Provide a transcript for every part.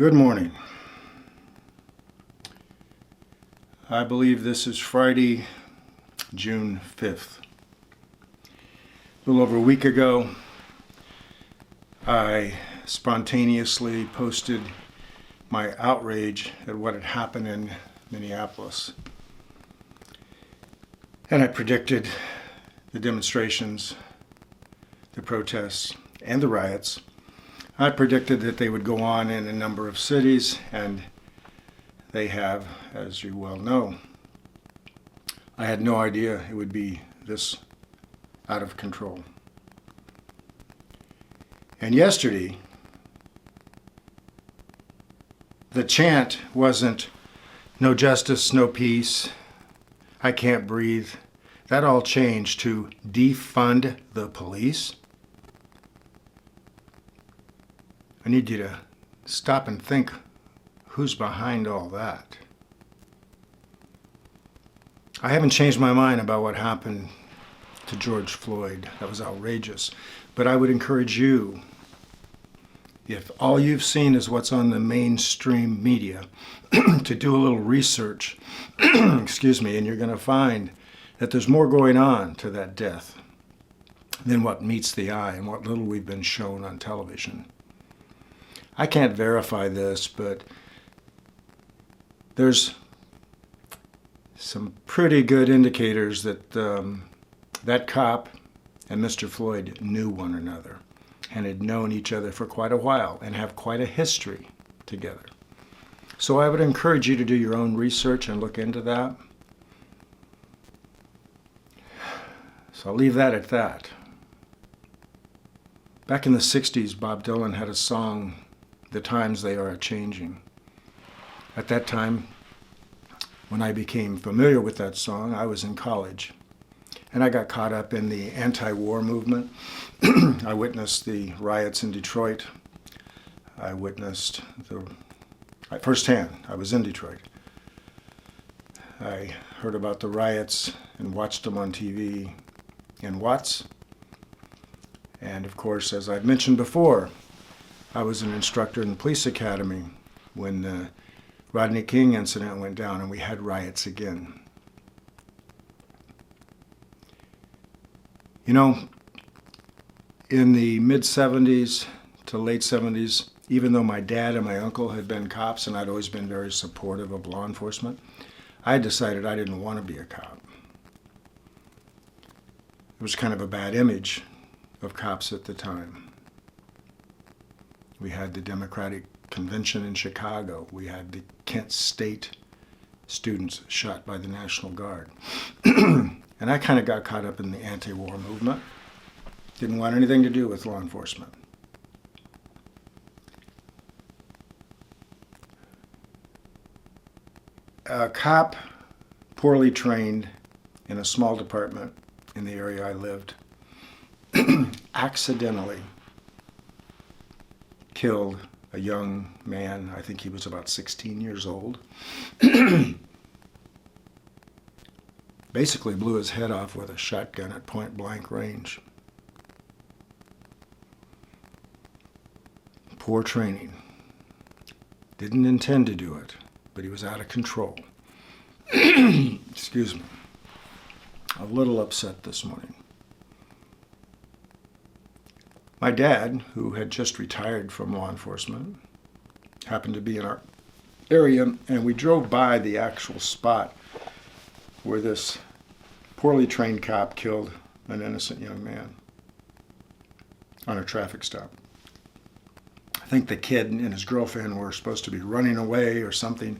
Good morning. I believe this is Friday, June 5th. A little over a week ago, I spontaneously posted my outrage at what had happened in Minneapolis. And I predicted the demonstrations, the protests, and the riots. I predicted that they would go on in a number of cities, and they have, as you well know. I had no idea it would be this out of control. And yesterday, the chant wasn't "no justice, no peace, I can't breathe." That all changed to "defund the police." I need you to stop and think, who's behind all that? I haven't changed my mind about what happened to George Floyd. That was outrageous. But I would encourage you, if all you've seen is what's on the mainstream media, to do a little research, excuse me, and you're going to find that there's more going on to that death than what meets the eye and what little we've been shown on television. I can't verify this, but there's some pretty good indicators that that cop and Mr. Floyd knew one another and had known each other for quite a while and have quite a history together. So I would encourage you to do your own research and look into that. So I'll leave that at that. Back in the 60s, Bob Dylan had a song, "The Times They Are A-Changing." At that time, when I became familiar with that song, I was in college. And I got caught up in the anti-war movement. I witnessed the riots in Detroit. I witnessed firsthand, I was in Detroit. I heard about the riots and watched them on TV in Watts. And of course, as I've mentioned before, I was an instructor in the police academy when the Rodney King incident went down and we had riots again. You know, in the mid-70s to late 70s, even though my dad and my uncle had been cops and I'd always been very supportive of law enforcement, I decided I didn't want to be a cop. It was kind of a bad image of cops at the time. We had the Democratic Convention in Chicago. We had the Kent State students shot by the National Guard. And I kind of got caught up in the anti-war movement. Didn't want anything to do with law enforcement. A cop, poorly trained in a small department in the area I lived, accidentally killed a young man. I think he was about 16 years old. Basically blew his head off with a shotgun at point blank range. Poor training. Didn't intend to do it, but he was out of control. Excuse me. A little upset this morning. My dad, who had just retired from law enforcement, happened to be in our area, and we drove by the actual spot where this poorly trained cop killed an innocent young man on a traffic stop. I think the kid and his girlfriend were supposed to be running away or something,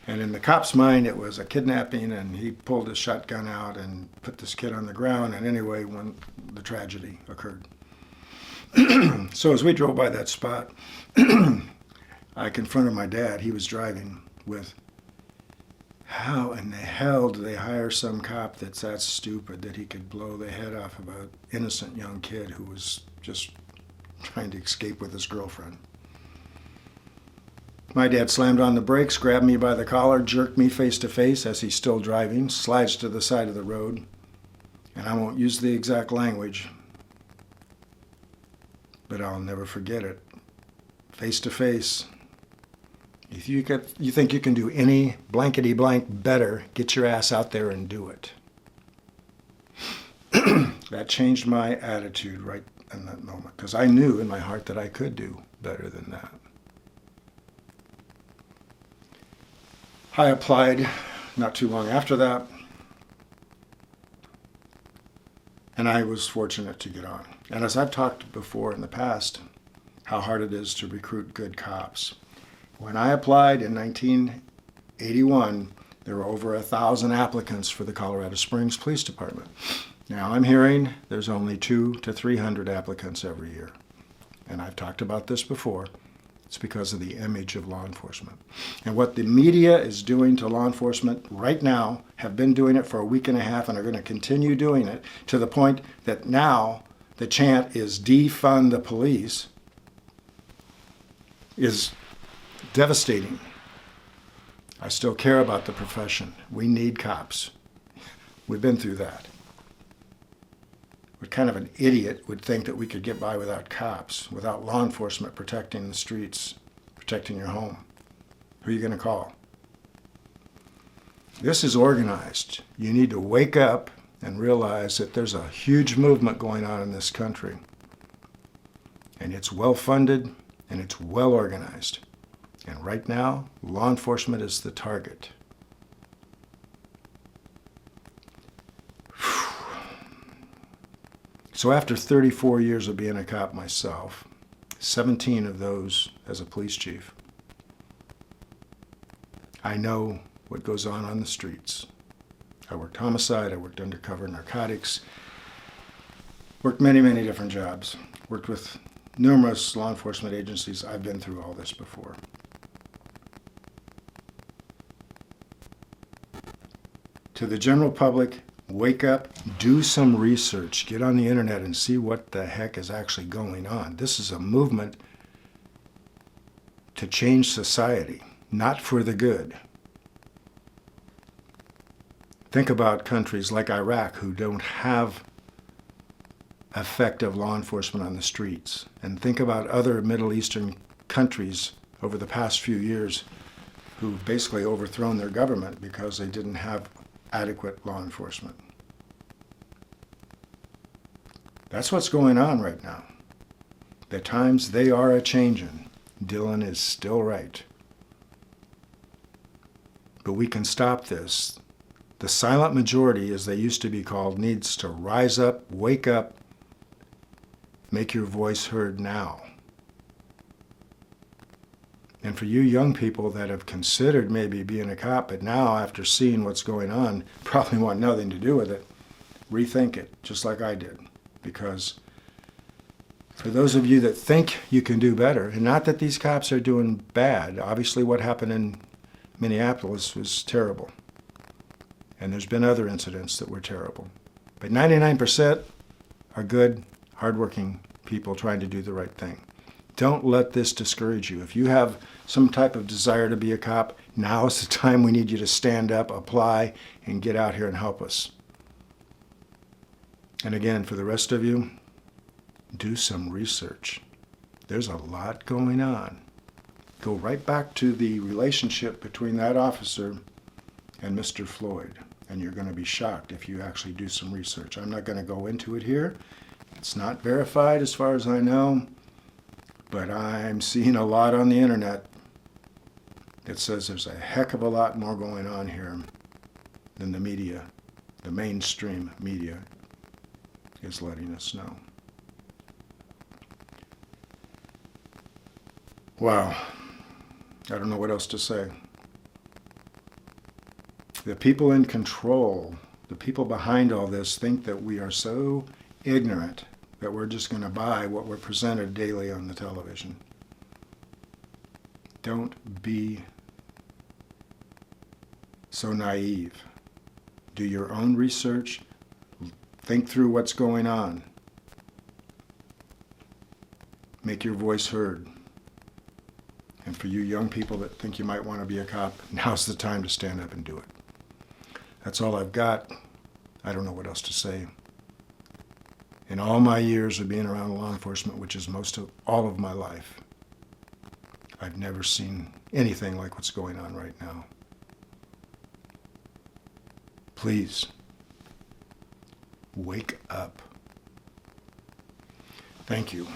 and in the cop's mind it was a kidnapping, and he pulled his shotgun out and put this kid on the ground, and anyway, when the tragedy occurred. So as we drove by that spot, I confronted my dad. He was driving with, how in the hell do they hire some cop that's that stupid that he could blow the head off of an innocent young kid who was just trying to escape with his girlfriend? My dad slammed on the brakes, grabbed me by the collar, jerked me face to face as he's still driving, slides to the side of the road, and I won't use the exact language, but I'll never forget it. Face to face, If you think you can do any blankety blank better, get your ass out there and do it. That changed my attitude right in that moment, because I knew in my heart that I could do better than that. I applied not too long after that, and I was fortunate to get on. And as I've talked before in the past, how hard it is to recruit good cops. When I applied in 1981, there were over 1,000 applicants for the Colorado Springs Police Department. Now I'm hearing there's only 200 to 300 applicants every year. And I've talked about this before. It's because of the image of law enforcement. And what the media is doing to law enforcement right now, have been doing it for a week and a half and are going to continue doing it to the point that now the chant is defund the police, is devastating. I still care about the profession. We need cops. We've been through that. What kind of an idiot would think that we could get by without cops, without law enforcement protecting the streets, protecting your home? Who are you going to call? This is organized. You need to wake up and realize that there's a huge movement going on in this country. And it's well funded and it's well organized. And right now, law enforcement is the target. So after 34 years of being a cop myself, 17 of those as a police chief, I know what goes on the streets. I worked homicide, I worked undercover narcotics, worked many, many different jobs, worked with numerous law enforcement agencies. I've been through all this before. To the general public, wake up, do some research, get on the internet and see what the heck is actually going on. This is a movement to change society, not for the good. Think about countries like Iraq who don't have effective law enforcement on the streets. And think about other Middle Eastern countries over the past few years who've basically overthrown their government because they didn't have adequate law enforcement. That's what's going on right now. The times they are a-changin'. Dylan is still right. But we can stop this. The silent majority, as they used to be called, needs to rise up, wake up, make your voice heard now. And for you young people that have considered maybe being a cop, but now after seeing what's going on, probably want nothing to do with it, rethink it, just like I did. Because for those of you that think you can do better, and not that these cops are doing bad, obviously what happened in Minneapolis was terrible. And there's been other incidents that were terrible. But 99% are good, hardworking people trying to do the right thing. Don't let this discourage you. If you have some type of desire to be a cop, now is the time we need you to stand up, apply, and get out here and help us. And again, for the rest of you, do some research. There's a lot going on. Go right back to the relationship between that officer and Mr. Floyd, and you're going to be shocked if you actually do some research. I'm not going to go into it here. It's not verified as far as I know, but I'm seeing a lot on the internet that says there's a heck of a lot more going on here than the media, the mainstream media, is letting us know. Wow. I don't know what else to say. The people in control, the people behind all this, think that we are so ignorant that we're just going to buy what we're presented daily on the television. Don't be so naive. Do your own research. Think through what's going on. Make your voice heard. And for you young people that think you might want to be a cop, now's the time to stand up and do it. That's all I've got. I don't know what else to say. In all my years of being around law enforcement, which is most of all of my life, I've never seen anything like what's going on right now. Please, wake up. Thank you.